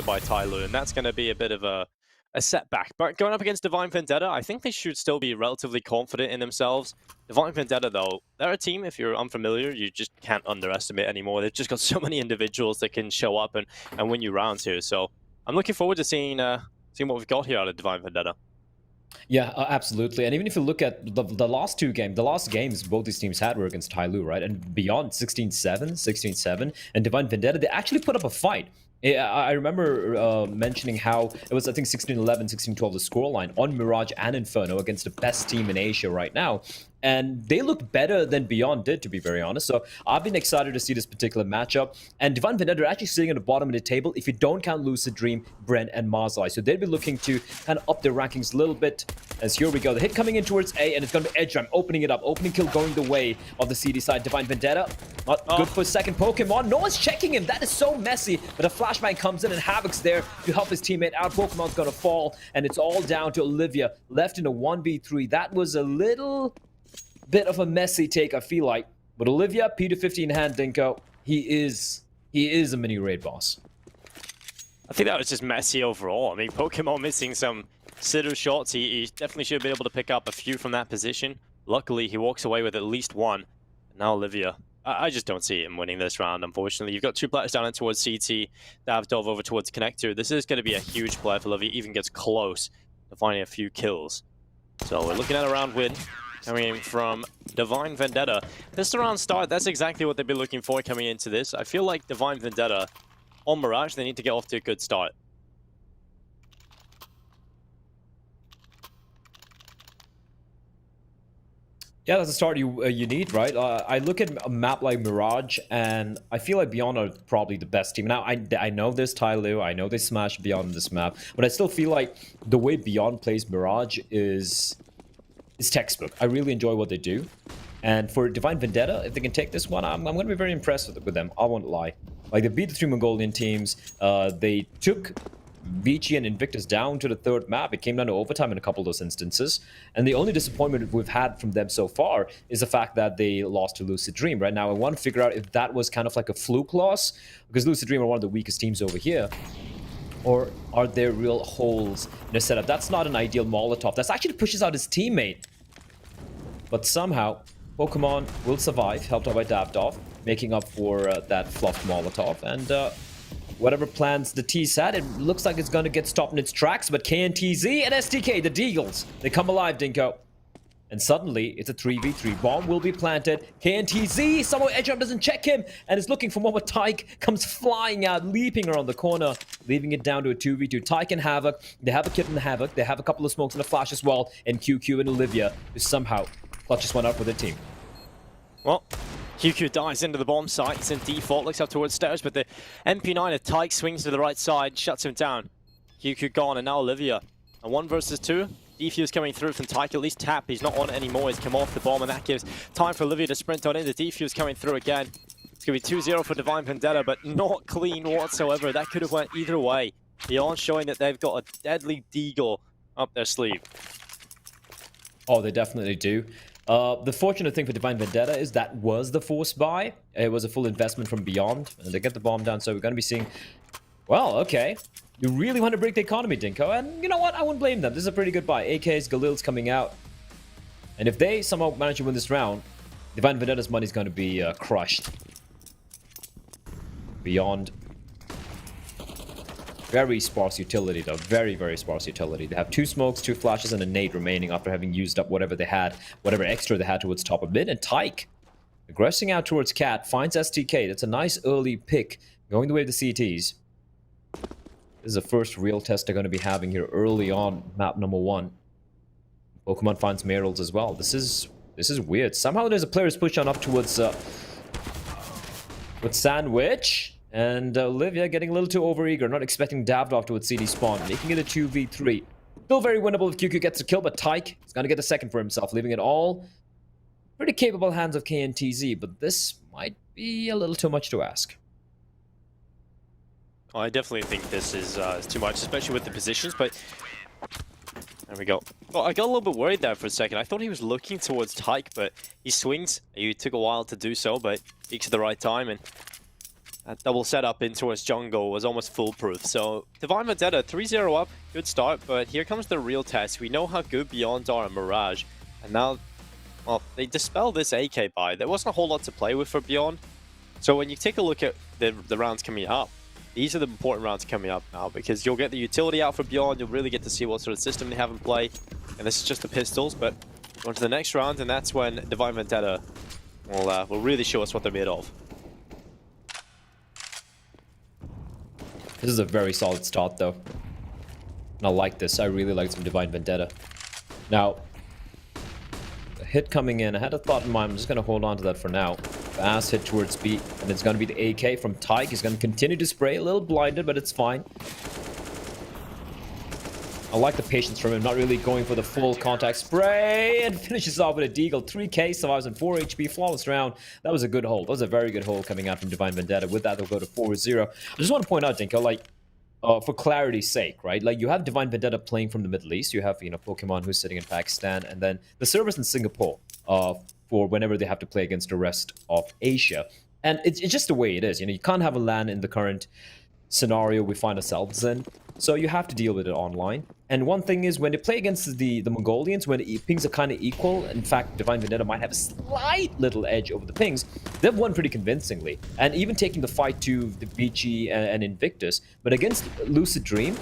defended by Tyloo, and that's going to be a bit of a setback. But going up against Divine Vendetta, I think they should still be relatively confident in themselves. Divine Vendetta, though, they're a team, if you're unfamiliar, you just can't underestimate anymore. They've just got so many individuals that can show up and win you rounds here. So I'm looking forward to seeing what we've got here out of Divine Vendetta. Yeah, absolutely. And even if you look at the last games both these teams had were against Tyloo, right? And beyond 16-7, and Divine Vendetta, they actually put up a fight. I remember mentioning how it was, I think, 16-11, 16-12 the scoreline on Mirage and Inferno against the best team in Asia right now. And they looked better than Beyond did, to be very honest. So I've been excited to see this particular matchup. And Divine Vendetta are actually sitting at the bottom of the table if you don't count Lucid Dream, Brent, and Mazai. So they'd be looking to kind of up their rankings a little bit. As here we go. The hit coming in towards A, and it's going to be Edge Ram opening it up. Opening kill going the way of the CD side. Divine Vendetta, not good for a second Pokemon. No one's checking him. That is so messy. But a flashbang comes in, and Havoc's there to help his teammate out. Pokemon's going to fall, and it's all down to Olivia, left in a 1v3. That was a little bit of a messy take, I feel like. But Olivia, P250 in hand, Dinko, he is a mini raid boss. I think that was just messy overall. I mean, Pokemon missing some sitter shots. He definitely should be able to pick up a few from that position. Luckily, he walks away with at least one. Now Olivia, I just don't see him winning this round, unfortunately. You've got two players down in towards CT, Davdov over towards Connector. This is going to be a huge play if Olivia even gets close to finding a few kills. So we're looking at a round win coming in from Divine Vendetta. This round start, that's exactly what they've been looking for coming into this. I feel like Divine Vendetta on Mirage, they need to get off to a good start. Yeah, that's the start you need, right? I look at a map like Mirage, and I feel like Beyond are probably the best team. Now, I know there's Tyloo, I know they smashed Beyond on this map, but I still feel like the way Beyond plays Mirage is textbook. I really enjoy what they do. And for Divine Vendetta, if they can take this one, I'm going to be very impressed with them. I won't lie. Like, they beat the 3 Mongolian teams. They took Vici and Invictus down to the 3rd map. It came down to overtime in a couple of those instances. And the only disappointment we've had from them so far is the fact that they lost to Lucid Dream. Right now, I want to figure out if that was kind of like a fluke loss, because Lucid Dream are one of the weakest teams over here. Or are there real holes in the setup? That's not an ideal Molotov. That actually pushes out his teammate. But somehow, Pokemon will survive, helped out by Davdov, making up for that fluffed Molotov. And whatever plans the T's had, it looks like it's going to get stopped in its tracks. But KNTZ and STK, the Deagles, they come alive, Dinko. And suddenly, it's a 3v3. Bomb will be planted. KNTZ, somehow Edgeram doesn't check him, and is looking for more, but Tyke comes flying out, leaping around the corner, leaving it down to a 2v2. Tyke and Havoc, they have a kit in the Havoc, they have a couple of smokes and a flash as well, and QQ and Olivia, who somehow clutches one up with their team. Well, QQ dives into the bomb site, it's in default, looks up towards stairs, but the MP9 of Tyke swings to the right side, shuts him down. QQ gone, and now Olivia. A 1 versus 2. Defuse coming through from Tyke, at least tap, he's not on it anymore, he's come off the bomb, and that gives time for Olivia to sprint on in. The Defuse coming through again. It's going to be 2-0 for Divine Vendetta, but not clean whatsoever. That could have went either way. Beyond showing that they've got a deadly deagle up their sleeve. Oh, they definitely do. The fortunate thing for Divine Vendetta is that was the force buy. It was a full investment from Beyond, and they get the bomb down, so we're going to be seeing... Well, okay. You really want to break the economy, Dinko, and you know what? I wouldn't blame them. This is a pretty good buy. AK's, Galil's coming out. And if they somehow manage to win this round, Divine Vendetta's money is going to be crushed. Beyond. Very sparse utility, though. Very, very sparse utility. They have 2 smokes, 2 flashes, and a nade remaining after having used up whatever they had, whatever extra they had towards top of mid. And Tyke, aggressing out towards Cat, finds STK. That's a nice early pick, going the way of the CTs. This is the first real test they're going to be having here early on map number 1. Pokemon finds Meryl's as well. This is weird. Somehow there's a player who's pushed on up towards with Sandwich. And Olivia getting a little too overeager, not expecting Davdov towards CD spawn, making it a 2v3. Still very winnable if QQ gets the kill, but Tyke is going to get the second for himself, leaving it all pretty capable hands of KNTZ, but this might be a little too much to ask. I definitely think this is too much, especially with the positions, but there we go. Well, I got a little bit worried there for a second. I thought he was looking towards Tyke, but he swings. He took a while to do so, but peaks at the right time, and That double setup into his jungle was almost foolproof. So Divine Vendetta 3-0 up, good start, but here comes the real test. We know how good Beyond are at Mirage, and now, well, they dispel this AK buy. There wasn't a whole lot to play with for Beyond. So when you take a look at the rounds coming up, these are the important rounds coming up now, because you'll get the utility out for Beyond, you'll really get to see what sort of system they have in play, and this is just the pistols, but on to the next round, and that's when Divine Vendetta will really show us what they're made of. This is a very solid start, though. And I like this. I really like some Divine Vendetta. Now, the hit coming in. I had a thought in mind. I'm just going to hold on to that for now. Fast hit towards B. And it's going to be the AK from Tyke. He's going to continue to spray. A little blinded, but it's fine. I like the patience from him. Not really going for the full contact spray. And finishes off with a deagle. 3k, survives on 4 HP. Flawless round. That was a good hold. That was a very good hold coming out from Divine Vendetta. With that, they'll go to 4-0. I just want to point out, Dinko, like, for clarity's sake, right? Like, you have Divine Vendetta playing from the Middle East. You have, you know, Pokemon who's sitting in Pakistan. And then the servers in Singapore for whenever they have to play against the rest of Asia. And it's just the way it is. You know, you can't have a LAN in the current scenario we find ourselves in. So you have to deal with it online. And one thing is, when they play against the Mongolians, when the pings are kind of equal, in fact, Divine Vendetta might have a slight little edge over the pings, they've won pretty convincingly. And even taking the fight to the Vici and Invictus. But against Lucid Dream,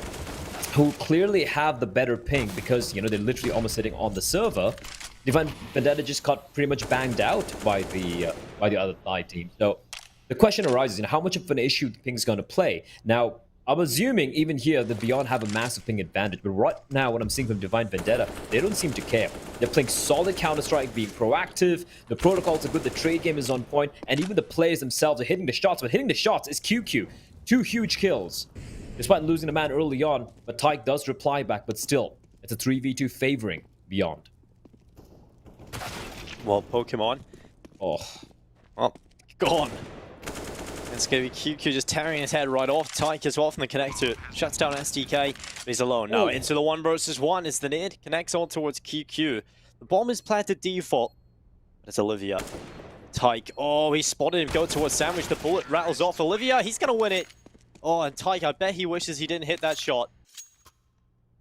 who clearly have the better ping because, you know, they're literally almost sitting on the server, Divine Vendetta just got pretty much banged out by the other side team. So the question arises, you know, how much of an issue the ping's going to play? Now, I'm assuming even here the Beyond have a massive ping advantage, but right now what I'm seeing from Divine Vendetta, they don't seem to care. They're playing solid Counter-Strike, being proactive, the protocols are good, the trade game is on point, and even the players themselves are hitting the shots, but hitting the shots is QQ. 2 huge kills. Despite losing a man early on, but Tyke does reply back, but still, it's a 3v2 favoring Beyond. Well, Pokemon. Oh. Well, gone. It's going to be QQ just tearing his head right off. Tyke as well from the connector. Shuts down SDK, but he's alone. Now into the 1 versus 1 is the nade. Connects on towards QQ. The bomb is planted default. But it's Olivia. Tyke. Oh, he spotted him. Go towards Sandwich. The bullet rattles off. Olivia, he's going to win it. Oh, and Tyke, I bet he wishes he didn't hit that shot.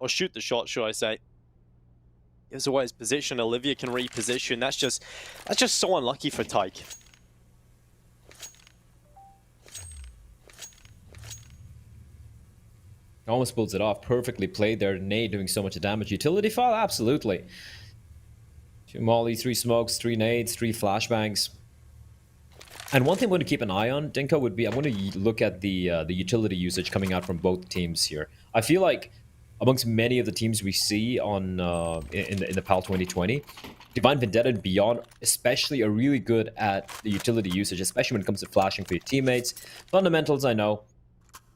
Or shoot the shot, should I say. Gives away his position. Olivia can reposition. That's just so unlucky for Tyke. Almost pulls it off. Perfectly played there. Nade doing so much damage. Utility file? Absolutely. 2 mollies, 3 smokes, 3 nades, 3 flashbangs. And one thing I'm going to keep an eye on, Dinko, would be I'm going to look at the utility usage coming out from both teams here. I feel like amongst many of the teams we see on in the PAL 2020, Divine Vendetta and Beyond especially are really good at the utility usage, especially when it comes to flashing for your teammates. Fundamentals, I know,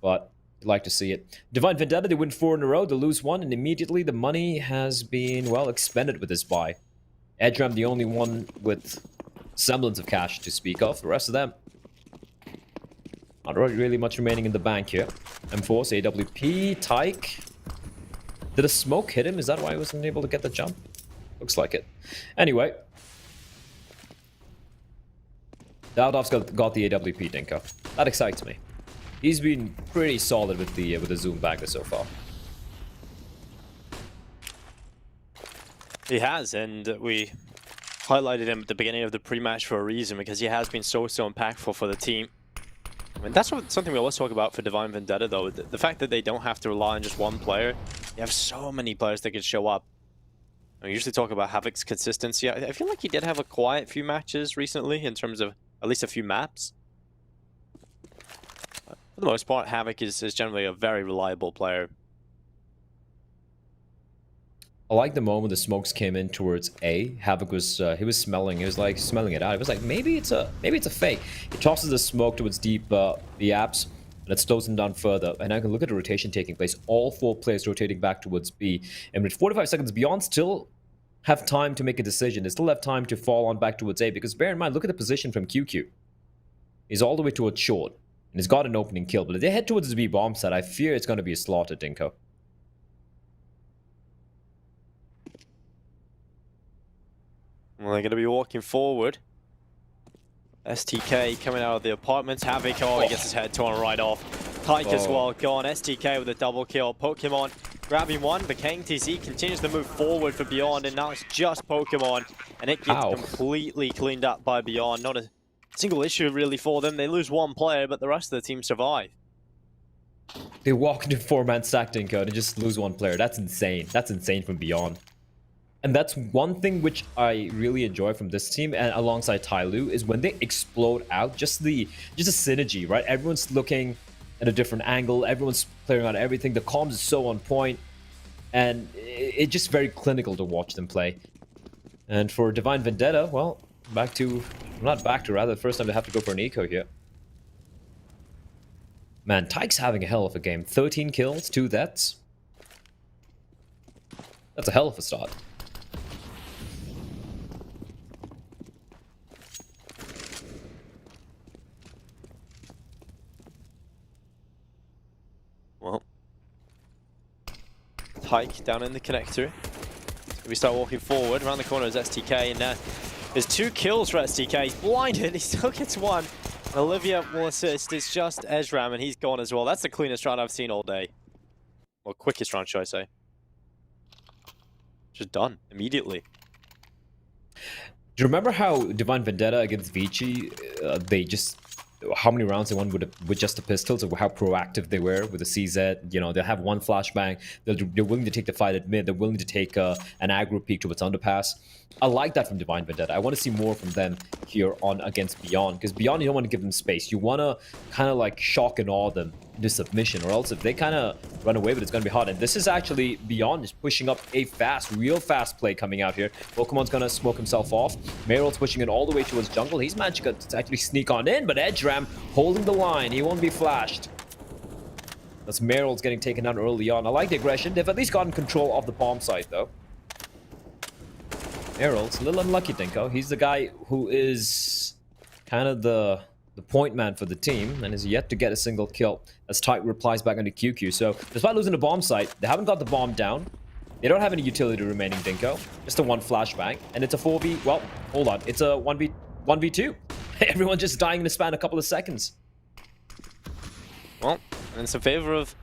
but I'd like to see it. Divine Vendetta, they win 4 in a row, they lose 1, and immediately the money has been, well, expended with this buy. Edram, the only one with semblance of cash to speak of. The rest of them, not really much remaining in the bank here. M4, AWP, Tyke. Did a smoke hit him? Is that why he wasn't able to get the jump? Looks like it. Anyway. Daldov's got the AWP, Dinko. That excites me. He's been pretty solid with the zoom bagger so far. He has, and we highlighted him at the beginning of the pre-match for a reason, because he has been so impactful for the team. I mean, that's something we always talk about for Divine Vendetta, though. The fact that they don't have to rely on just one player. You have so many players that can show up. We usually talk about Havoc's consistency. I feel like he did have a quiet few matches recently in terms of at least a few maps. But for the most part, Havoc is generally a very reliable player. I like the moment the smokes came in towards A. Havoc was he was smelling. He was like smelling it out. He was like, maybe it's a fake. He tosses the smoke towards deep the apps, and it slows him down further. And I can look at the rotation taking place. All 4 players rotating back towards B. And with 45 seconds, Beyond still have time to make a decision. They still have time to fall on back towards A. Because bear in mind, look at the position from QQ. He's all the way towards short, and he's got an opening kill. But if they head towards the B bomb site, I fear it's going to be a slaughter, Dinko. Well, they're going to be walking forward. STK coming out of the apartments. Havoc, oh, he gets his head torn right off. Tyke as well, gone. STK with a double kill. Pokemon grabbing one, but KTZ continues to move forward for Beyond, and now it's just Pokemon, and it gets completely cleaned up by Beyond. Not a single issue really for them. They lose one player, but the rest of the team survive. They walk into 4-man stack code and just lose one player. That's insane. That's insane from Beyond. And that's one thing which I really enjoy from this team, and alongside Tyloo, is when they explode out, just a synergy, right? Everyone's looking at a different angle, everyone's clearing out everything, the comms is so on point, and it's just very clinical to watch them play. And for Divine Vendetta, well, rather, the first time they have to go for an eco here. Man, Tyke's having a hell of a game. 13 kills, 2 deaths. That's a hell of a start. Well, Tyke down in the connector. We start walking forward. Around the corner is STK, and there's 2 kills for STK. He's blinded. He still gets 1. Olivia will assist. It's just Ezram, and he's gone as well. That's the cleanest round I've seen all day. Or quickest round, should I say. Just done immediately. Do you remember how Divine Vendetta against Vici, how many rounds they won with just the pistols, or how proactive they were with the CZ? You know, they'll have one flashbang, they're willing to take the fight at mid, they're willing to take an aggro peek towards underpass. I like that from Divine Vendetta. I want to see more from them here on against Beyond, because Beyond, you don't want to give them space. You want to kind of like shock and awe them into submission, or else if they kind of run away with it, it's going to be hard. And this is actually Beyond is pushing up a real fast play coming out here. Pokemon's going to smoke himself off. Meryl's pushing it all the way towards jungle. He's managed to actually sneak on in, but Edgeram holding the line. He won't be flashed. That's Meryl's getting taken down early on. I like the aggression. They've at least gotten control of the bomb site, though. Meryl's a little unlucky, Dinko. He's the guy who is kind of the point man for the team and is yet to get a single kill as Tyke replies back onto QQ. So despite losing the bomb site, they haven't got the bomb down. They don't have any utility remaining, Dinko. Just a 1 flashbang, and it's a 4v. Well, hold on. It's a 1v2. Everyone's just dying in a span of a couple of seconds. Well, and it's in favor of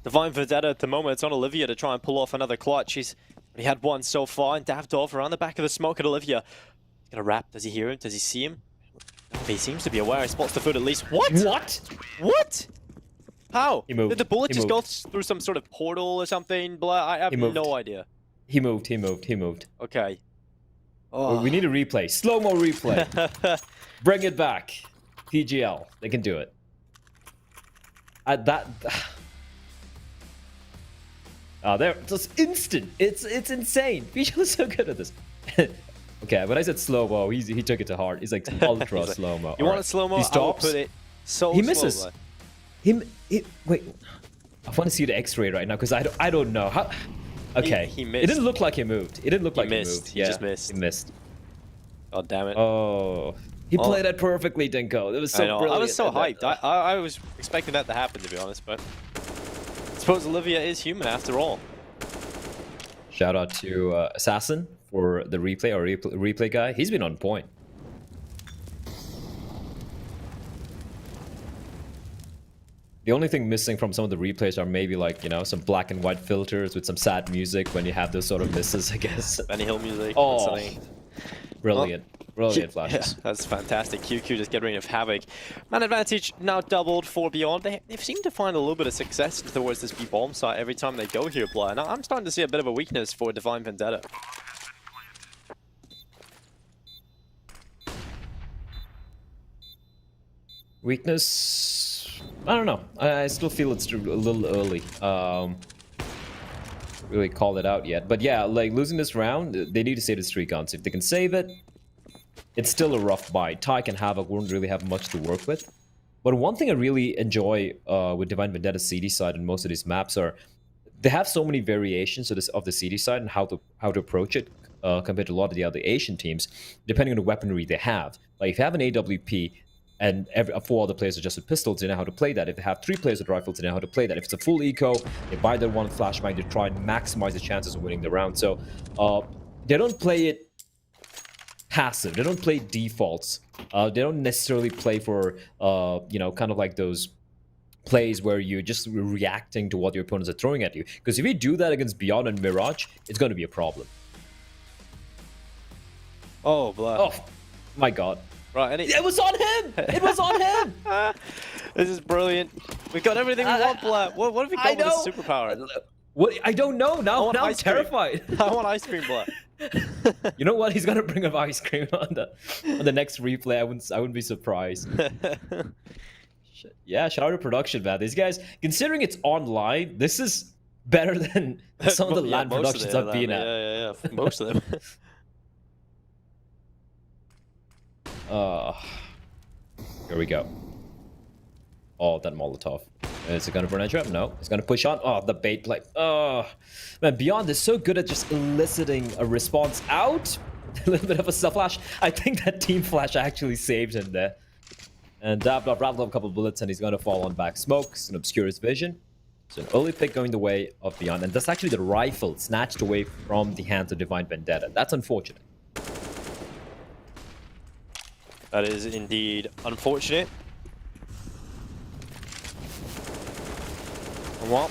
Divine Vendetta at the moment. It's on Olivia to try and pull off another clutch. He had 1 so far, and Davdov around the back of the smoke at Olivia. He's gonna wrap. Does he hear him? Does he see him? He seems to be aware. He spots the foot at least. What? What? What? How? He moved. Did the bullet just go through some sort of portal or something? I have no idea. He moved. Okay. Oh. We need a replay. Slow-mo replay. Bring it back. PGL. They can do it. There. Just instant. It's insane. PGL is so good at this. Okay, when I said slow-mo, he took it to heart. He's like ultra slow-mo. You want a slow-mo? He stops. I will put it so he misses. Slow, wait. I want to see the X-ray right now because I don't know how. Okay, he missed. It didn't look like he moved. He missed. Yeah, he just missed. He missed. Oh damn it! Oh, he played that perfectly, Dinko. It was so brilliant. I was so hyped. I was expecting that to happen, to be honest, but I suppose Olivia is human after all. Shout out to Assassin for the replay guy. He's been on point. The only thing missing from some of the replays are maybe like, you know, some black and white filters with some sad music when you have those sort of misses, I guess. Benny Hill music. Oh, brilliant. Brilliant flashes. Yeah, that's fantastic. QQ just getting rid of Havoc. Man advantage now doubled for Beyond. They've seemed to find a little bit of success towards this B-bomb site every time they go here, Blair. Now I'm starting to see a bit of a weakness for Divine Vendetta. Weakness? I don't know. I still feel it's a little early. Really call it out yet. But yeah, like losing this round, they need to save the streak on. So if they can save it, it's still a rough bite. Tyke and Havoc won't really have much to work with. But one thing I really enjoy with Divine Vendetta's CD side and most of these maps are they have so many variations of the CD side and how to approach it compared to a lot of the other Asian teams, depending on the weaponry they have. Like if you have an AWP and 4 other players are just with pistols, they know how to play that. If they have 3 players with rifles, they know how to play that. If it's a full eco, they buy their 1 flashbang to try and maximize the chances of winning the round. So they don't play it passive. They don't play defaults They don't necessarily play for, you know, kind of like those plays where you're just reacting to what your opponents are throwing at you. Because if you do that against Beyond and Mirage, it's going to be a problem. Oh, blah. Oh, my God. Right, and it was on him! It was on him! This is brilliant. We've got everything we want, Blair. What have we got with this superpower? What? I don't know. Now I'm terrified. I want ice cream, Blair. You know what? He's gonna bring up ice cream on the next replay. I wouldn't be surprised. Yeah, shout out to production, man. These guys, considering it's online, this is better than some of the LAN productions I've been at. Yeah, most of them. Here we go. Oh, that Molotov. Is it gonna burn a trap? No. It's gonna push on. Oh, the bait play. Oh, man, Beyond is so good at just eliciting a response out. A little bit of a self-flash. I think that team flash actually saved him there. And rattled up a couple bullets, and he's gonna fall on back smokes and obscure his vision. So an early pick going the way of Beyond, and that's actually the rifle snatched away from the hands of Divine Vendetta. That's unfortunate. That is indeed unfortunate. And what?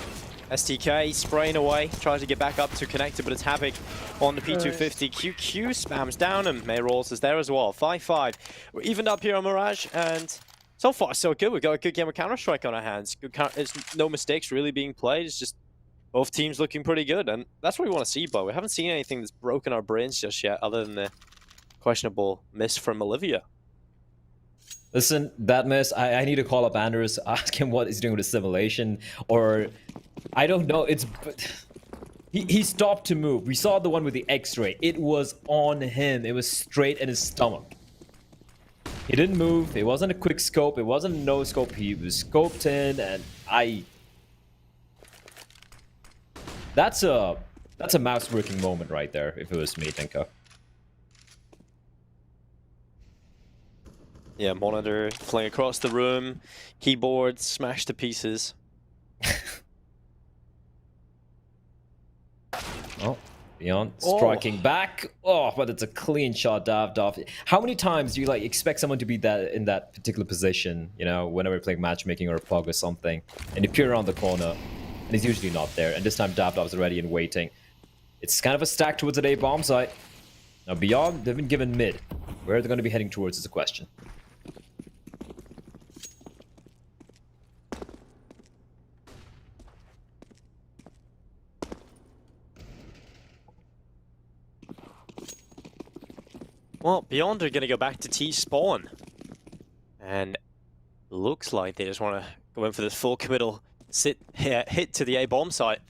STK spraying away, tries to get back up to connected, but it's Havoc on the P250. QQ spams down, and Mayrolls is there as well. 5-5. We're evened up here on Mirage, and so far so good. We've got a good game of Counter-Strike on our hands. It's no mistakes really being played. It's just both teams looking pretty good, and that's what we want to see, but we haven't seen anything that's broken our brains just yet, other than the questionable miss from Olivia. Listen, that miss, I need to call up Anders, ask him what he's doing with the simulation, or I don't know. He stopped to move. We saw the one with the X-ray. It was on him. It was straight in his stomach. He didn't move. It wasn't a quick scope. It wasn't a no scope. He was scoped in, and that's a mouse working moment right there. If it was me, Tinko. Yeah, monitor flying across the room, keyboard smashed to pieces. Oh, Beyond striking back. Oh, but it's a clean shot, dived off. How many times do you like expect someone to be in that particular position? You know, whenever you're playing matchmaking or a pug or something, and you peer around the corner, and he's usually not there. And this time, Davidoff is ready and waiting. It's kind of a stack towards the A bomb site. Now, Beyond, they've been given mid. Where are they going to be heading towards is a question. Well, Beyond are going to go back to T-spawn. And looks like they just want to go in for this full committal hit to the A-bomb site.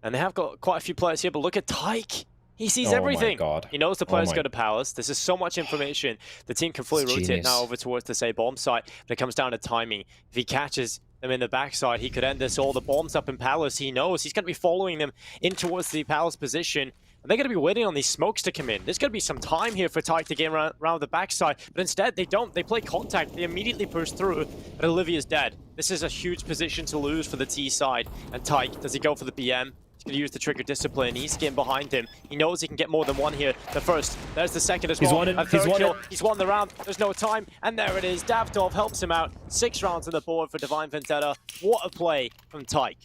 And they have got quite a few players here, but look at Tyke. He sees everything. My God. He knows the players go to Powers. This is so much information. The team can fully rotate now over towards this A-bomb site, but it comes down to timing. If he catches them in the backside, he could end this all. The bomb's up in Palace. He knows he's going to be following them in towards the Palace position. And they're going to be waiting on these smokes to come in. There's going to be some time here for Tyke to get around the backside, but instead they don't. They play contact. They immediately push through, but Olivia's dead. This is a huge position to lose for the T side. And Tyke, does he go for the BM? He's going to use the trigger discipline. He's getting behind him. He knows he can get more than one here. The first, there's the second as well. A third kill. He's won the round. There's no time. And there it is. Davidoff helps him out. 6 rounds on the board for Divine Vendetta. What a play from Tyke.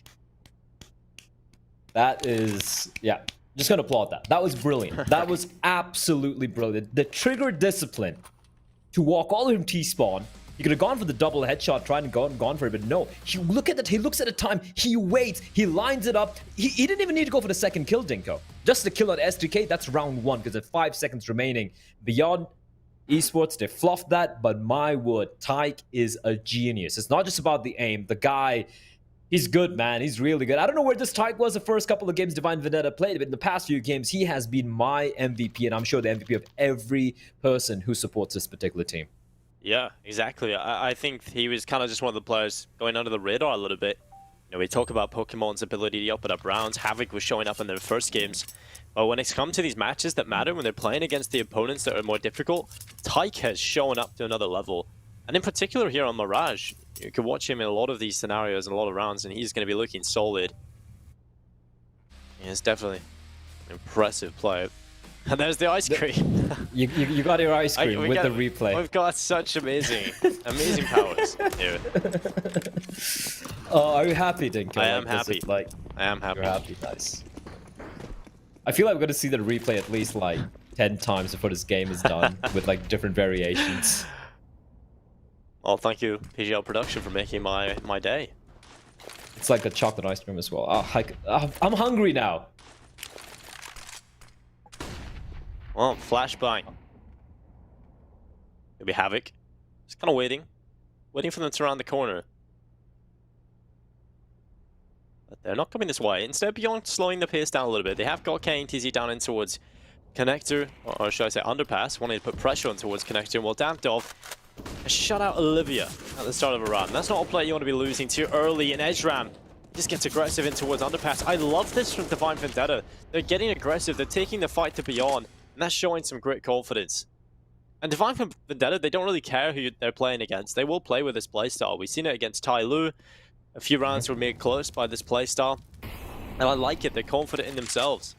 That is, yeah. Just gonna applaud that. That was brilliant. That was absolutely brilliant. The trigger discipline to walk all the way from T-spawn. He could have gone for the double headshot, tried and gone for it, but no. He looks at the time. He waits. He lines it up. He didn't even need to go for the second kill, Dinko. Just the kill on STK, that's round 1 because there's 5 seconds remaining. Beyond Esports, they fluffed that, but my word, Tyke is a genius. It's not just about the aim. The guy, he's good, man. He's really good. I don't know where this Tyke was the first couple of games Divine Vendetta played, but in the past few games, he has been my MVP, and I'm sure the MVP of every person who supports this particular team. Yeah, exactly. I think he was kind of just one of the players going under the radar a little bit. You know, we talk about Pokemon's ability to open up rounds. Havoc was showing up in their first games. But when it's come to these matches that matter, when they're playing against the opponents that are more difficult, Tyke has shown up to another level. And in particular here on Mirage, you can watch him in a lot of these scenarios and a lot of rounds, and he's going to be looking solid. Yeah, it's definitely an impressive player. And there's the ice cream. You got your ice cream with the replay. We've got such amazing powers here. Oh, are you happy, Dinko? I am happy. I am happy. You're happy, nice. I feel like we're gonna see the replay at least like 10 times before this game is done with like different variations. Well, thank you, PGL Production, for making my day. It's like the chocolate ice cream as well. I'm hungry now. Well, flashbang. Maybe Havoc. Just kind of waiting for them to round the corner. But they're not coming this way. Instead, Beyond slowing the pace down a little bit. They have got KNTZ down in towards Connector, or should I say Underpass, wanting to put pressure on towards Connector. And well, Dampdov has shut out Olivia at the start of a run. That's not a play you want to be losing too early. And Edgeram just gets aggressive in towards Underpass. I love this from Divine Vendetta. They're getting aggressive. They're taking the fight to Beyond. And that's showing some great confidence. And Divine Vendetta, they don't really care who they're playing against. They will play with this playstyle. We've seen it against Tai Lu. A few rounds were made close by this playstyle. And I like it. They're confident in themselves.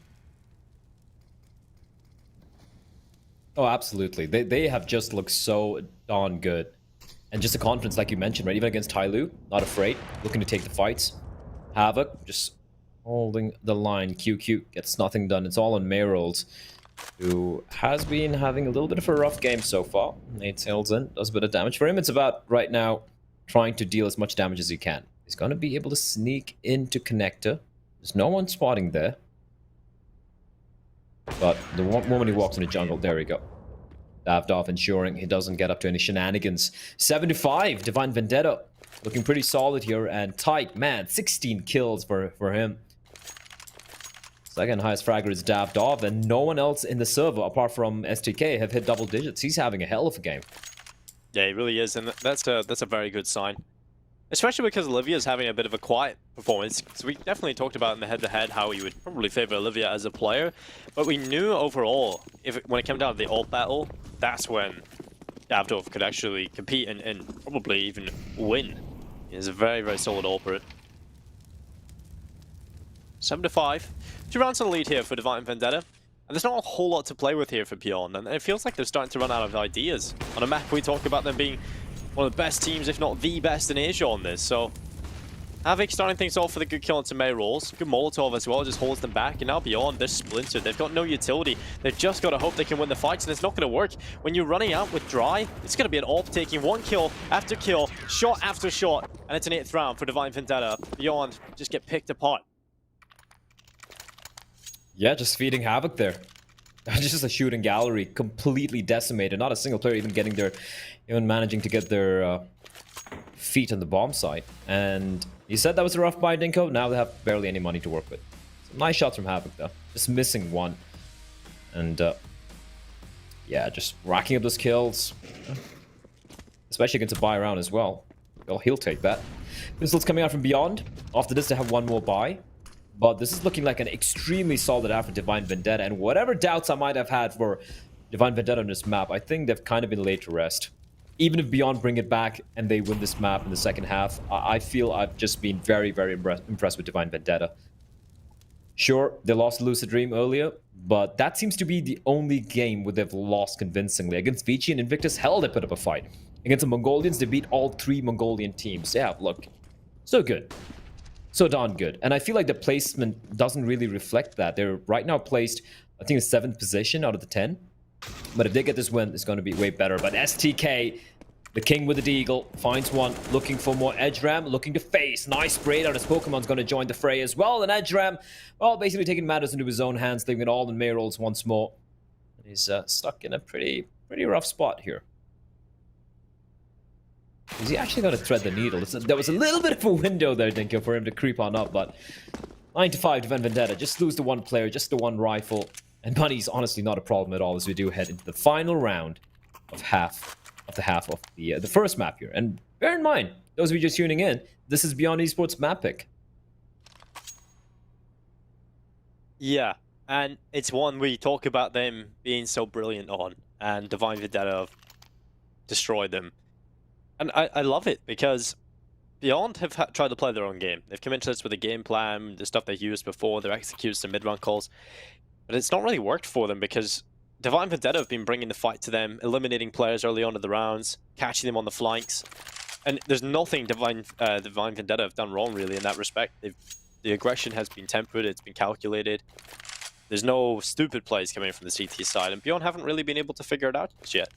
Oh, absolutely. They have just looked so darn good. And just the confidence, like you mentioned, right? Even against Tai Lu, not afraid, looking to take the fights. Havoc, just holding the line. QQ gets nothing done. It's all on Mayrolls, who has been having a little bit of a rough game so far. Nate sails in, does a bit of damage. For him, it's about, right now, trying to deal as much damage as he can. He's going to be able to sneak into Connector. There's no one spotting there. But the moment he walks in the jungle, there we go. Dampdov ensuring he doesn't get up to any shenanigans. 7-5, Divine Vendetta. Looking pretty solid here and tight. Man, 16 kills for him. Second highest fragger is Dampdov, and no one else in the server, apart from STK, have hit double digits. He's having a hell of a game. Yeah, he really is, and that's a very good sign. Especially because Olivia's having a bit of a quiet performance. So we definitely talked about in the head-to-head how you would probably favor Olivia as a player. But we knew overall, when it came down to the ult battle, that's when Dampdov could actually compete and probably even win. He's a very, very solid ultimate. 7-5. 2 rounds in the lead here for Divine Vendetta. And there's not a whole lot to play with here for Beyond. And it feels like they're starting to run out of ideas. On a map, we talk about them being one of the best teams, if not the best in Asia on this. So Havoc starting things off with a good kill onto Mayrolls. Good Molotov as well, just holds them back. And now Beyond, they're splintered. They've got no utility. They've just got to hope they can win the fights, and it's not going to work. When you're running out with Dry, it's going to be an AWP taking one kill after kill, shot after shot. And it's an 8th round for Divine Vendetta. Beyond just get picked apart. Yeah, just feeding Havoc there. Just a shooting gallery, completely decimated. Not a single player even managing to get their feet on the bomb site. And you said that was a rough buy, Dinko. Now they have barely any money to work with. Some nice shots from Havoc, though. Just missing one. And, yeah, just racking up those kills. Especially against a buy round as well. Well, he'll take that. Pistols coming out from Beyond. After this, they have one more buy. But this is looking like an extremely solid half for Divine Vendetta. And whatever doubts I might have had for Divine Vendetta on this map, I think they've kind of been laid to rest. Even if Beyond bring it back and they win this map in the second half, I feel I've just been very, very impressed with Divine Vendetta. Sure, they lost Lucid Dream earlier, but that seems to be the only game where they've lost convincingly. Against Vici and Invictus, hell, they put up a fight. Against the Mongolians, they beat all 3 Mongolian teams. Yeah, look, so good. So darn good. And I feel like the placement doesn't really reflect that. They're right now placed, I think, in 7th position out of the 10. But if they get this win, it's going to be way better. But STK, the king with the deagle, finds one, looking for more Edgeram, looking to face. Nice spray out. His Pokemon's going to join the fray as well. And Edgeram, well, basically taking matters into his own hands, leaving it all in Mayrolls once more. And he's stuck in a pretty rough spot here. Is he actually going to thread the needle? There was a little bit of a window there, Dinko, for him to creep on up, but 9-5 Divine Vendetta. Just lose the one player, just the one rifle. And money's honestly not a problem at all as we do head into the final round of the first map here. And bear in mind, those of you just tuning in, this is Beyond Esports map pick. Yeah, and it's one we talk about them being so brilliant on, and Divine Vendetta destroyed them. And I love it because Beyond have tried to play their own game. They've come into this with a game plan, the stuff they've used before, their executes, their mid-run calls. But it's not really worked for them because Divine Vendetta have been bringing the fight to them, eliminating players early on in the rounds, catching them on the flanks. And there's nothing Divine Vendetta have done wrong, really, in that respect. The aggression has been tempered, it's been calculated. There's no stupid plays coming from the CT side, and Beyond haven't really been able to figure it out just yet.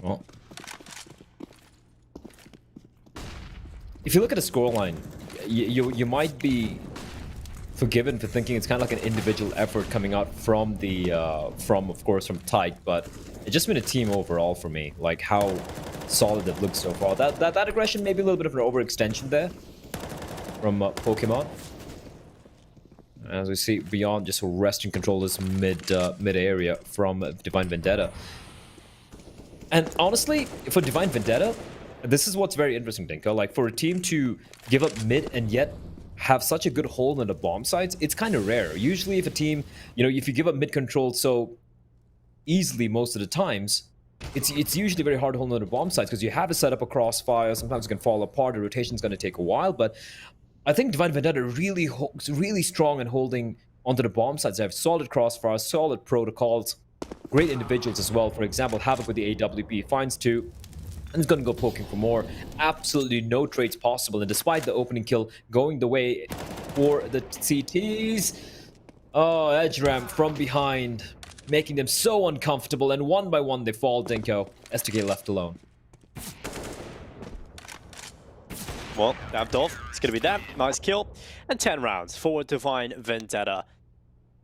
Well, if you look at a scoreline, you might be forgiven for thinking it's kind of like an individual effort coming out from the of course from Tyke, but it's just been a team overall for me. Like how solid it looks so far. That aggression, maybe a little bit of an overextension there from Pokemon. As we see, Beyond just wresting control this mid area from Divine Vendetta. And honestly, for Divine Vendetta, this is what's very interesting, Dinko. Like for a team to give up mid and yet have such a good hold on the bomb sites, it's kind of rare. Usually if a team, if you give up mid control so easily most of the times, it's usually very hard to hold on the bomb sites because you have to set up a crossfire. Sometimes it can fall apart. The rotation's going to take a while. But I think Divine Vendetta really strong in holding onto the bomb sites. They have solid crossfires, solid protocols, great individuals as well. For example, Havoc with the AWP finds 2. And he's going to go poking for more. Absolutely no trades possible. And despite the opening kill going the way for the CTs, oh, edge ramp from behind, making them so uncomfortable. And one by one they fall, Dinko. STK left alone. Well, dabbed off. It's going to be that. Nice kill. And 10 rounds for Divine Vendetta.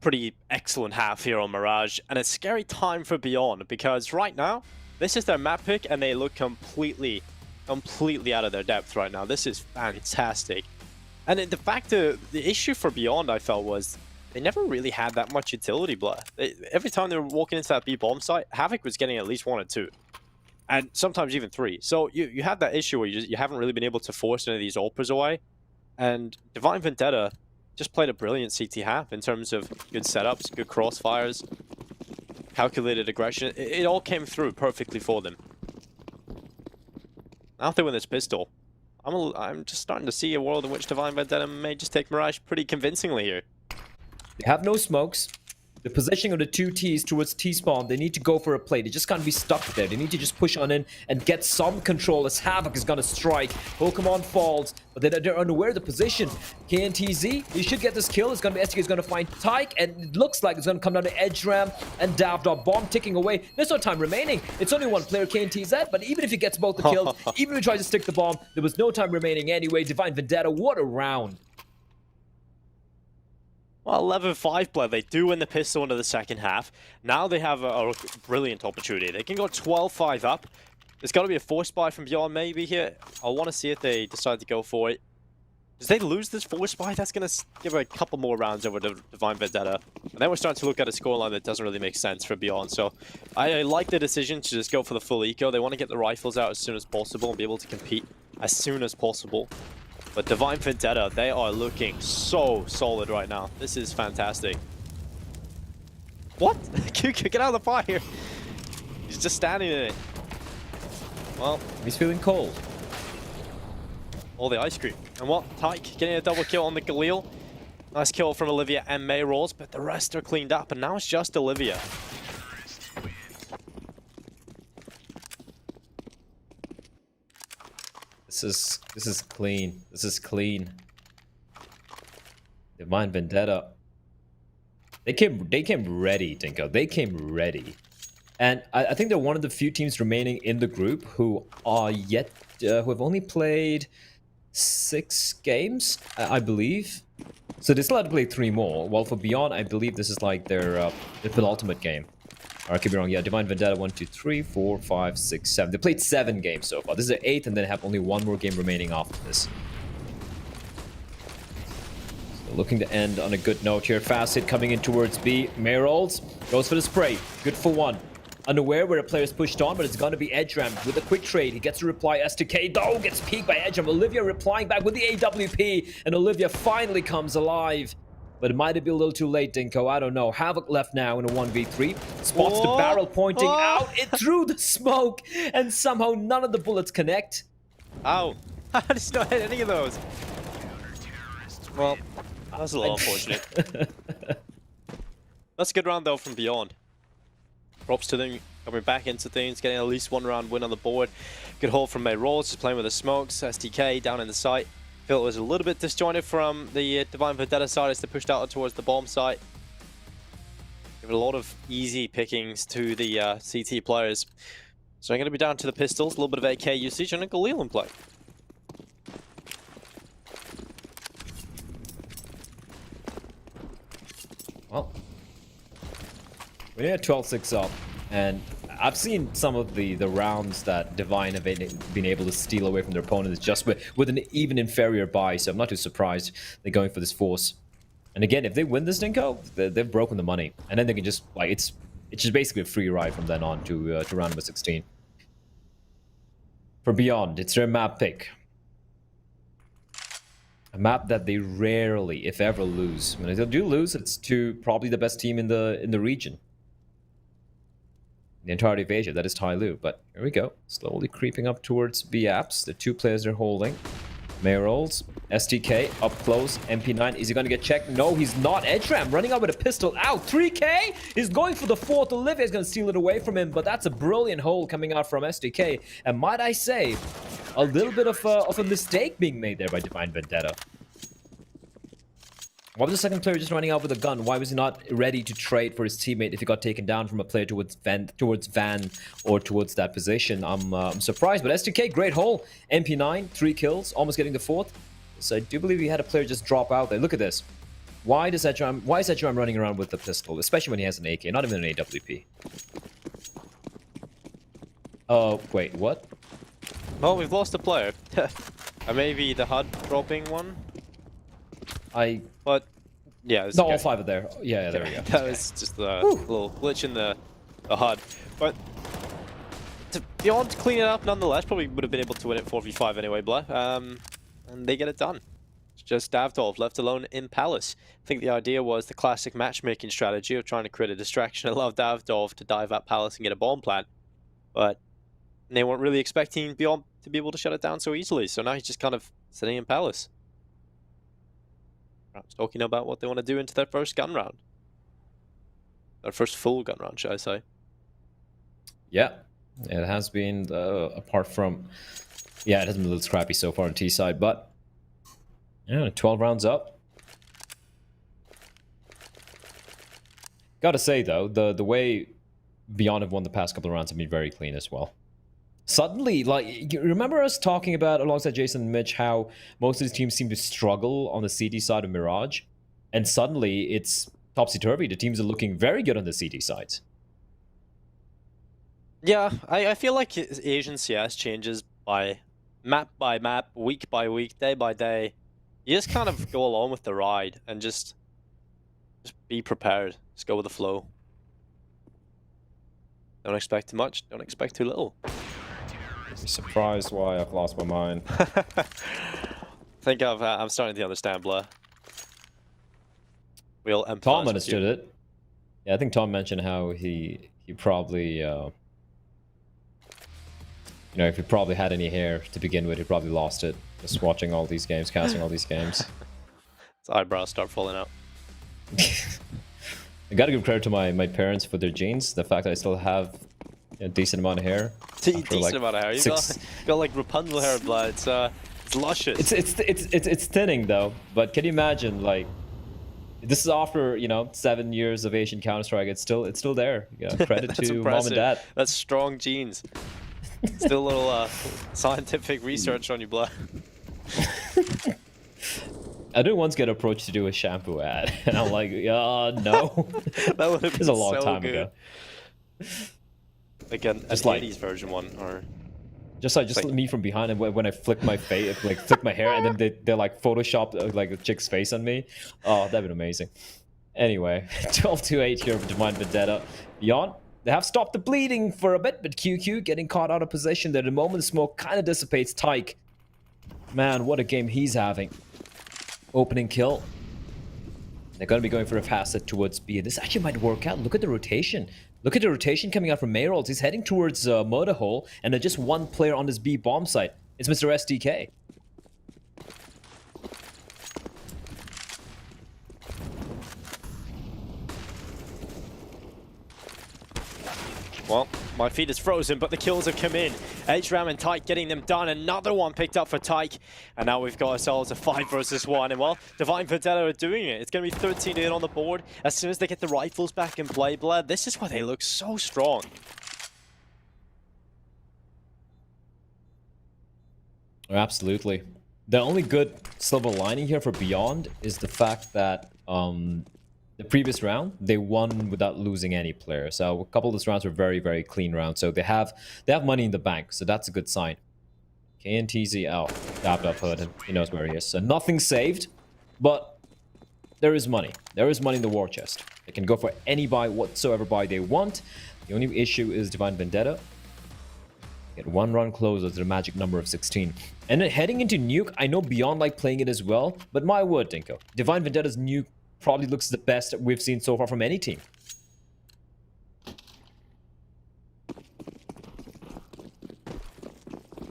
Pretty excellent half here on Mirage. And a scary time for Beyond because right now, this is their map pick, and they look completely out of their depth right now. This is fantastic. And the fact that the issue for Beyond, I felt, was they never really had that much utility blur. Every time they were walking into that B bomb site, Havoc was getting at least 1 or 2. And sometimes even 3. So you have that issue where you haven't really been able to force any of these AWPers away. And Divine Vendetta just played a brilliant CT half in terms of good setups, good crossfires, calculated aggression. It all came through perfectly for them. Now they win this pistol, I'm just starting to see a world in which Divine Vendetta may just take Mirage pretty convincingly here. They have no smokes. The positioning of the 2 Ts towards T-spawn, they need to go for a play. They just can't be stuck there. They need to just push on in and get some control as Havoc is going to strike. Pokemon falls, but they're unaware of the position. KNTZ, they should get this kill. It's going to be STK is going to find Tyke, and it looks like it's going to come down to Edge Ram and Davdog. Bomb ticking away. There's no time remaining. It's only 1 player, KNTZ, but even if he gets both the kills, even if he tries to stick the bomb, there was no time remaining anyway. Divine Vendetta, what a round. Well, 11-5 play. They do win the pistol into the second half. Now they have a brilliant opportunity. They can go 12-5 up. There's got to be a force buy from Beyond maybe here. I want to see if they decide to go for it. If they lose this force buy, that's going to give a couple more rounds over to Divine Vendetta. And then we're starting to look at a scoreline that doesn't really make sense for Beyond. So I like the decision to just go for the full eco. They want to get the rifles out as soon as possible and be able to compete as soon as possible. But Divine Vendetta, they are looking so solid right now. This is fantastic. What? Get out of the fire. He's just standing in it. Well, he's feeling cold. All the ice cream. And what? Tyke getting a double kill on the Galil. Nice kill from Olivia and May rolls, but the rest are cleaned up. And now it's just Olivia. This is clean. This is clean. Divine Vendetta. They came ready, Dinko. They came ready. And I think they're one of the few teams remaining in the group who are yet who have only played 6 games, I believe. So they still have to play 3 more. While for Beyond, I believe this is like their penultimate game. Or I could be wrong. Yeah, Divine Vendetta 1, 2, 3, 4, 5, 6, 7. They played 7 games so far. This is their 8th, and then have only 1 more game remaining after this. So looking to end on a good note here. Fast hit coming in towards B. Merolds goes for the spray. Good for 1. Unaware where a player is pushed on, but it's going to be Edge Ram with a quick trade. He gets a reply. STK, though, gets peeked by Edge Ram. Olivia replying back with the AWP, and Olivia finally comes alive. But it might have been a little too late, Dinko. I don't know. Havoc left now in a 1v3. Spots the barrel pointing out. It threw the smoke. And somehow none of the bullets connect. Ow. I just not hit any of those. Well, that's a little unfortunate. That's a good round though from Beyond. Props to them coming back into things, getting at least one round win on the board. Good hold from Mayroll, just playing with the smokes. STK down in the site. Feel it was a little bit disjointed from the Divine Vendetta side as they pushed out towards the bomb site. Give it a lot of easy pickings to the CT players. So I'm going to be down to the pistols, a little bit of AK usage, and a Galil in play. Well, we're at 12-6 up, and I've seen some of the rounds that Divine have been able to steal away from their opponents just with an even inferior buy, so I'm not too surprised they're going for this force. And again, if they win this Dinko, they've broken the money, and then they can just, like, it's just basically a free ride from then on to round number 16. For Beyond, it's their map pick. A map that they rarely, if ever, lose. When they do lose, it's to probably the best team in the region. The entirety of Asia, that is Tyloo. But here we go, slowly creeping up towards B-Apps. The two players they're holding. Mayrolls, STK, up close, MP9. Is he going to get checked? No, he's not. Edgeram running out with a pistol. Out, 3K! He's going for the fourth. Olivia's going to steal it away from him, but that's a brilliant hold coming out from STK. And might I say, a little bit of a mistake being made there by Divine Vendetta. Why was the second player just running out with a gun? Why was he not ready to trade for his teammate if he got taken down from a player towards Van or towards that position? I'm surprised, but STK, great hole. MP9, 3 kills, almost getting the fourth. So I do believe he had a player just drop out there. Look at this. Why is Edgeram running around with the pistol, especially when he has an AK, not even an AWP? Oh, wait, what? Oh, we've lost a player. Maybe the HUD dropping one? But yeah, no, all 5 are there. Yeah, there we go. That was just a little glitch in the HUD. But Beyond clean it up nonetheless, probably would have been able to win it 4v5 anyway, Blah. And they get it done. It's just Davdov left alone in Palace. I think the idea was the classic matchmaking strategy of trying to create a distraction, allow Davdov to dive at Palace and get a bomb plant. But they weren't really expecting Beyond to be able to shut it down so easily. So now he's just kind of sitting in Palace. Perhaps talking about what they want to do into their first gun round. Their first full gun round, should I say. Yeah, it has been, apart from... Yeah, it has been a little scrappy so far on T side, but... Yeah, 12 rounds up. Gotta say, though, the way Beyond have won the past couple of rounds have been very clean as well. Suddenly, like, you remember us talking about, alongside Jason and Mitch, how most of these teams seem to struggle on the CT side of Mirage? And suddenly, it's topsy-turvy. The teams are looking very good on the CT sides. Yeah, I feel like Asian CS changes by map, week by week, day by day. You just kind of go along with the ride and just be prepared. Just go with the flow. Don't expect too much, don't expect too little. Surprised why I've lost my mind. I think I'm starting to understand, Blair. We'll empathize. Tom understood it. Yeah, I think Tom mentioned how he probably, you know, if he probably had any hair to begin with, he probably lost it just watching all these games, casting all these games. His eyebrows start falling out. I gotta give credit to my parents for their genes. The fact that I still have a decent amount of hair. Decent amount of hair. You got like Rapunzel hair, blood. It's luscious. It's thinning though. But can you imagine, like, this is after, you know, 7 years of Asian Counter-Strike. It's still there. Yeah, credit to impressive. Mom and Dad. That's strong genes. Still a little scientific research on you, blood. I did once get approached to do a shampoo ad, and I'm like, no. That would have been a long so time good. ago. Like an 80s version one, or just like me from behind, and when I flick my face, like flick my hair, and then they like Photoshop like a chick's face on me. Oh, that'd been amazing. Anyway, 12-8 here for Divine Vendetta. Beyond, they have stopped the bleeding for a bit, but QQ getting caught out of position there. The moment the smoke kind of dissipates, Tyke, man, what a game he's having. Opening kill. They're going to be going for a facet towards B. This actually might work out. Look at the rotation. Look at the rotation coming out from Mayrolls. He's heading towards Murder Hole, and there's just one player on this B bomb site. It's Mr. SDK. Well, my feet is frozen, but the kills have come in. HRAM and Tyke getting them done. Another one picked up for Tyke. And now we've got ourselves a 5 versus 1. And well, Divine Vendetta are doing it. It's going to be 13 in on the board. As soon as they get the rifles back in play, Blad, this is where they look so strong. Absolutely. The only good silver lining here for Beyond is the fact that the previous round, they won without losing any player. So a couple of those rounds were very, very clean rounds. So they have money in the bank. So that's a good sign. KNTZ out. Davidoff heard him. He knows where he is. So nothing saved, but there is money. There is money in the war chest. They can go for any buy whatsoever buy they want. The only issue is Divine Vendetta. Get one run closer to the magic number of 16. And then heading into Nuke, I know Beyond like playing it as well, but my word, Dinko. Divine Vendetta's Nuke probably looks the best we've seen so far from any team.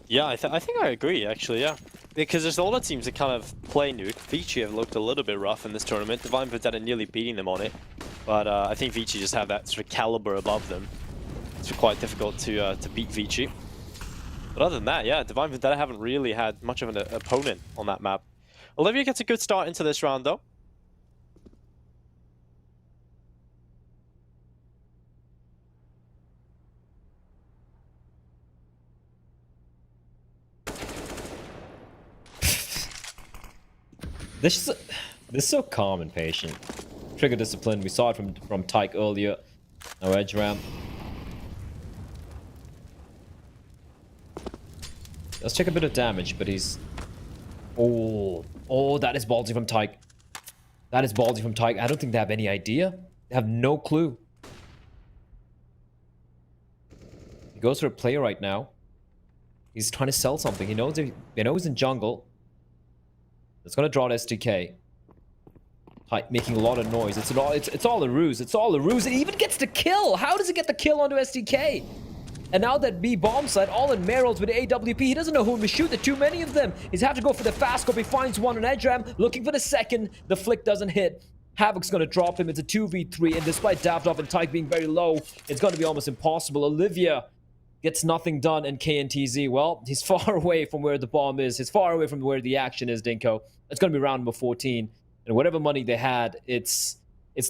Yeah, I think I agree, actually, yeah. Because there's a lot of teams that kind of play Nuke. Vici have looked a little bit rough in this tournament. Divine Vendetta nearly beating them on it. But I think Vici just have that sort of caliber above them. It's quite difficult to beat Vici. But other than that, yeah, Divine Vendetta haven't really had much of an opponent on that map. Olivia gets a good start into this round, though. This is so calm and patient. Trigger discipline. We saw it from Tyke earlier. No edge ramp. Let's take a bit of damage, but he's... Oh, that is ballsy from Tyke. That is ballsy from Tyke. I don't think they have any idea. They have no clue. He goes for a play right now. He's trying to sell something. He knows he's in jungle. It's gonna draw an SDK. Tyke making a lot of noise. It's all a ruse. It's all a ruse. It even gets the kill. How does it get the kill onto SDK? And now that B bomb site, all in Merrills with AWP, he doesn't know whom to shoot. There are too many of them. He's have to go for the fast scope. He finds one on edge ramp, looking for the second. The flick doesn't hit. Havoc's gonna drop him. It's a 2v3, and despite Davidoff and Tyke being very low, it's gonna be almost impossible. Olivia gets nothing done, and KNTZ, well, he's far away from where the bomb is. He's far away from where the action is, Dinko. It's gonna be round number 14, and whatever money they had, it's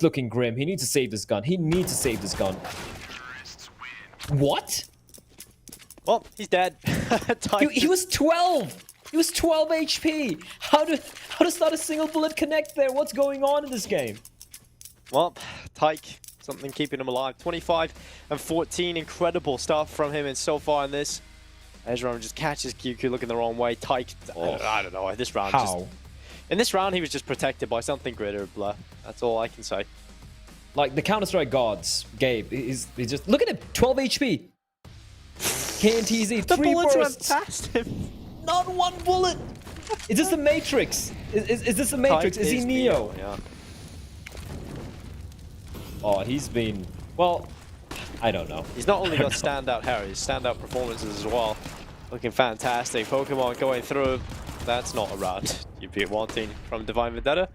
looking grim. He needs to save this gun. He needs to save this gun. What? Well, he's dead. He was 12. He was 12 HP. How does not a single bullet connect there? What's going on in this game? Well, Tyke, something keeping him alive. 25 and 14, incredible stuff from him and so far in this. Ezra just catches QQ looking the wrong way. Tyke, I don't know, this round in this round he was just protected by something greater, blah. That's all I can say. Like the Counter-Strike gods, Gabe, he's just, look at him, 12 HP. KNTZ, 3 bullets bursts. went past him. Not one bullet. Is this the Matrix? Is this the Matrix? Is he Neo? Yeah. Oh, he's been, well, I don't know. He's not only got standout hair, he's standout performances as well. Looking fantastic. Pokemon going through. That's not a round you'd be wanting from Divine Vendetta.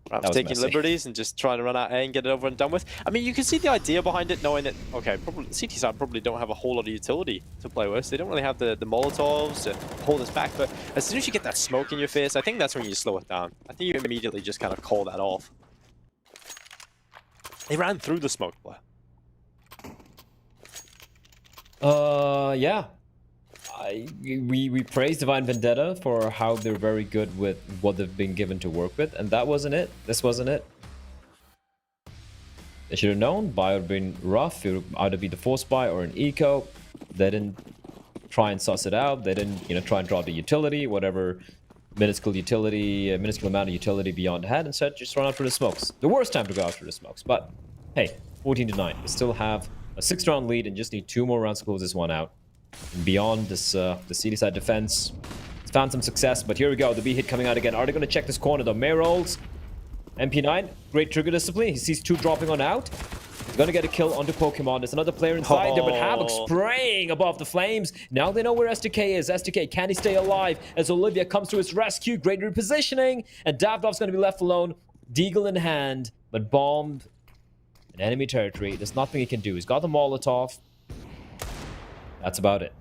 Perhaps taking messy. liberties and just trying to run out A and get it over and done with. I mean, you can see the idea behind it, knowing that, okay, probably CT side probably don't have a whole lot of utility to play with. They don't really have the Molotovs to hold us back, but as soon as you get that smoke in your face, I think that's when you slow it down. I think you immediately just kind of call that off. They ran through the smoke, Blair. Yeah. We praise Divine Vendetta for how they're very good with what they've been given to work with, and that wasn't it. This wasn't it. They should have known. Buy would have been rough. It would either be the force buy or an eco. They didn't try and suss it out. They didn't, try and draw the utility, whatever minuscule amount of utility Beyond had. Instead, just run out for the smokes. The worst time to go out for the smokes. But hey, 14-9. We still have a 6-round lead and just need 2 more rounds to close this one out. And Beyond this, the CD side defense, it's found some success. But here we go. The B hit coming out again. Are they going to check this corner though? May rolls. MP9, great trigger discipline. He sees 2 dropping on out. He's going to get a kill onto Pokemon. There's another player inside there, but Havoc spraying above the flames. Now they know where SDK is. SDK, can he stay alive? As Olivia comes to his rescue, great repositioning. And Davidoff's going to be left alone. Deagle in hand, but bombed in enemy territory. There's nothing he can do. He's got the Molotov. That's about it.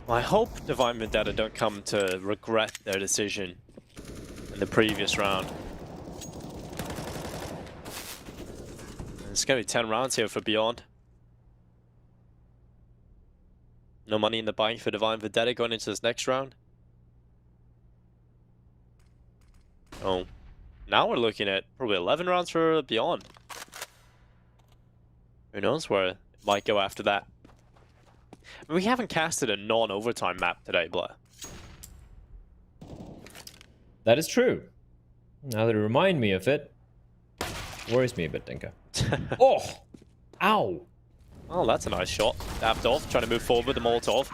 I hope Divine Vendetta don't come to regret their decision in the previous round. It's going to be 10 rounds here for Beyond. No money in the bank for Divine Vendetta going into this next round. Oh, now we're looking at probably 11 rounds for Beyond. Who knows where it might go after that. I mean, we haven't casted a non-overtime map today, Blair. That is true. Now that you remind me of it, worries me a bit, Dinka. Oh! Ow! Oh, that's a nice shot. Davidoff trying to move forward with the Molotov.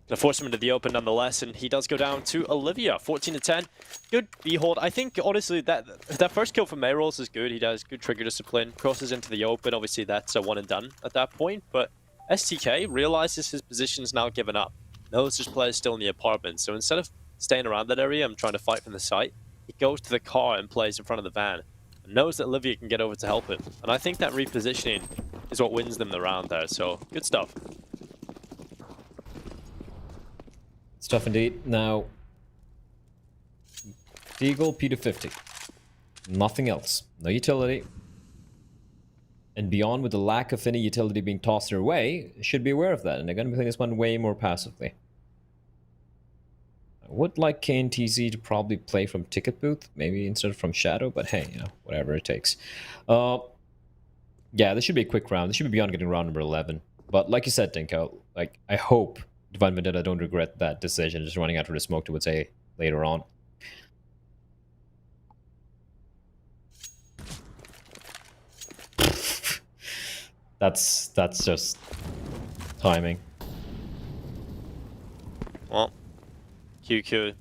Gonna force him into the open nonetheless, and he does go down to Olivia. 14 to 10. Good B-hold. I think, honestly, that first kill from Mayros is good. He does good trigger discipline. Crosses into the open. Obviously, that's a one and done at that point. But STK realizes his position is now given up. Knows there's players still in the apartment. So instead of staying around that area and trying to fight from the site, he goes to the car and plays in front of the van. And knows that Olivia can get over to help him. And I think that repositioning is what wins them the round there. So, good stuff. Stuff indeed. Now, Deagle P250. Nothing else. No utility. And Beyond, with the lack of any utility being tossed their way, should be aware of that. And they're going to be playing this one way more passively. I would like KNTZ to probably play from Ticket Booth, maybe instead of from Shadow, but hey, you know, whatever it takes. Yeah, this should be a quick round. This should be Beyond getting round number 11. But like you said, Dinko, like, I hope Divine Vendetta don't regret that decision, just running after the smoke to would say later on. That's just timing. Well, QQ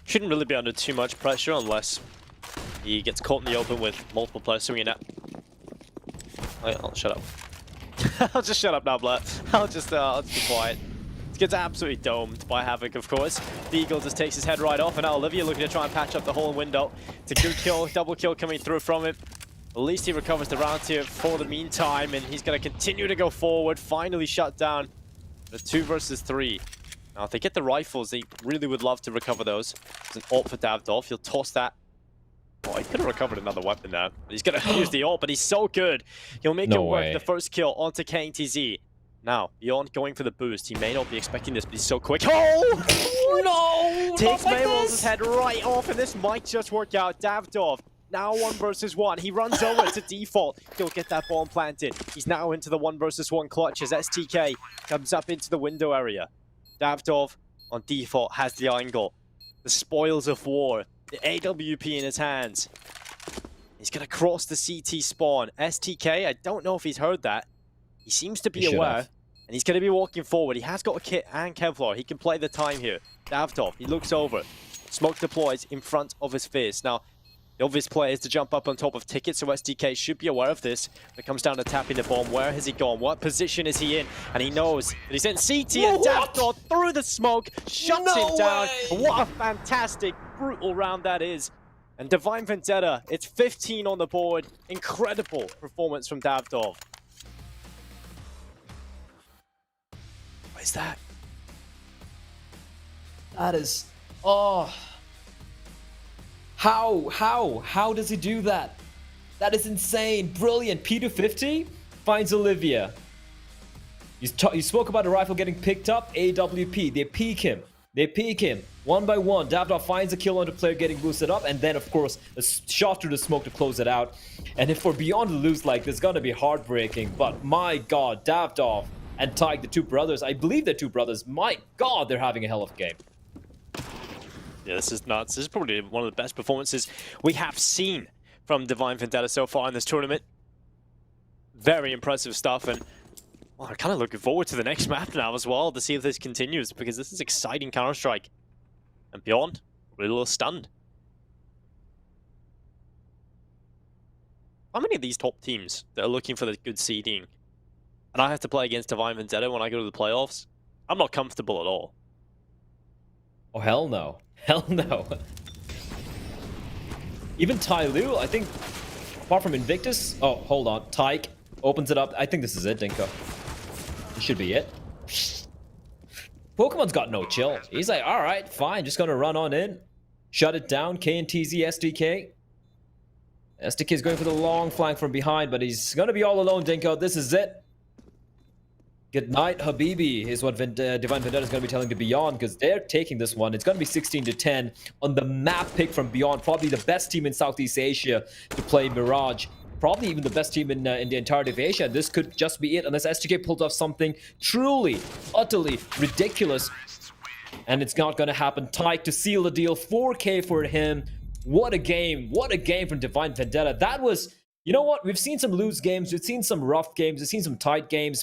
shouldn't really be under too much pressure unless he gets caught in the open with multiple players swinging at. I'll shut up. I'll just shut up now, Blair. I'll just be quiet. He gets absolutely domed by Havoc, of course. The Eagle just takes his head right off, and now Olivia looking to try and patch up the hole in window. It's a good kill, double kill coming through from him. At least he recovers the round here for the meantime, and he's going to continue to go forward. Finally shut down the 2 versus 3. Now, if they get the rifles, they really would love to recover those. It's an ult for Davidoff. He'll toss that. Oh, he could have recovered another weapon there. He's going to use the ult, but he's so good. He'll make it work. The first kill onto KNTZ. Now, Beyond going for the boost. He may not be expecting this, but he's so quick. Oh! No! Takes Mayroll's head right off, and this might just work out. Davidoff, now 1 versus 1. He runs over to default. He'll get that bomb planted. He's now into the 1 versus 1 clutch as STK comes up into the window area. Davidoff, on default, has the angle. The spoils of war. The AWP in his hands. He's going to cross the CT spawn. STK, I don't know if he's heard that. He seems to be aware. And he's going to be walking forward. He has got a kit and Kevlar. He can play the time here. Davidoff, he looks over. Smoke deploys in front of his face. Now, the obvious play is to jump up on top of Ticket, so STK should be aware of this. When it comes down to tapping the bomb, where has he gone? What position is he in? And he knows that he's in CT, and Davidoff through the smoke, shuts him down. What a fantastic, brutal round that is. And Divine Vendetta, it's 15 on the board. Incredible performance from Davidoff. What is that? That is... Oh... How does he do that? That is insane. Brilliant. P250 finds Olivia. You spoke about the rifle getting picked up. AWP. They peek him. They peek him. 1 by 1. Davidoff finds a kill on the player getting boosted up. And then, of course, a shot through the smoke to close it out. And if we're Beyond to lose like this, it's going to be heartbreaking. But my God, Davidoff and Tyke, the 2 brothers. I believe they're 2 brothers. My God, they're having a hell of a game. Yeah, this is nuts. This is probably one of the best performances we have seen from Divine Vendetta so far in this tournament. Very impressive stuff, and well, I'm kind of looking forward to the next map now as well to see if this continues, because this is exciting Counter-Strike. And Beyond, we're a little stunned. How many of these top teams that are looking for the good seeding, and I have to play against Divine Vendetta when I go to the playoffs? I'm not comfortable at all. Oh, hell no. Hell no. Even Ty Lu, I think, apart from Invictus... Oh, hold on. Tyke Opens it up. I think this is it, Dinko. This should be it. Pokemon's got no chill. He's like, all right, fine. Just going to run on in. Shut it down. KNTZ SDK. SDK is going for the long flank from behind, but he's going to be all alone, Dinko. This is it. Good night, Habibi, is what Divine Vendetta is going to be telling to Beyond, because they're taking this one. It's going to be 16-10 on the map pick from Beyond. Probably the best team in Southeast Asia to play Mirage. Probably even the best team in the entirety of Asia. This could just be it, unless SDK pulls off something truly, utterly ridiculous. And it's not going to happen. Tyke to seal the deal. 4K for him. What a game. What a game from Divine Vendetta. That was, you know what? We've seen some loose games. We've seen some rough games. We've seen some tight games.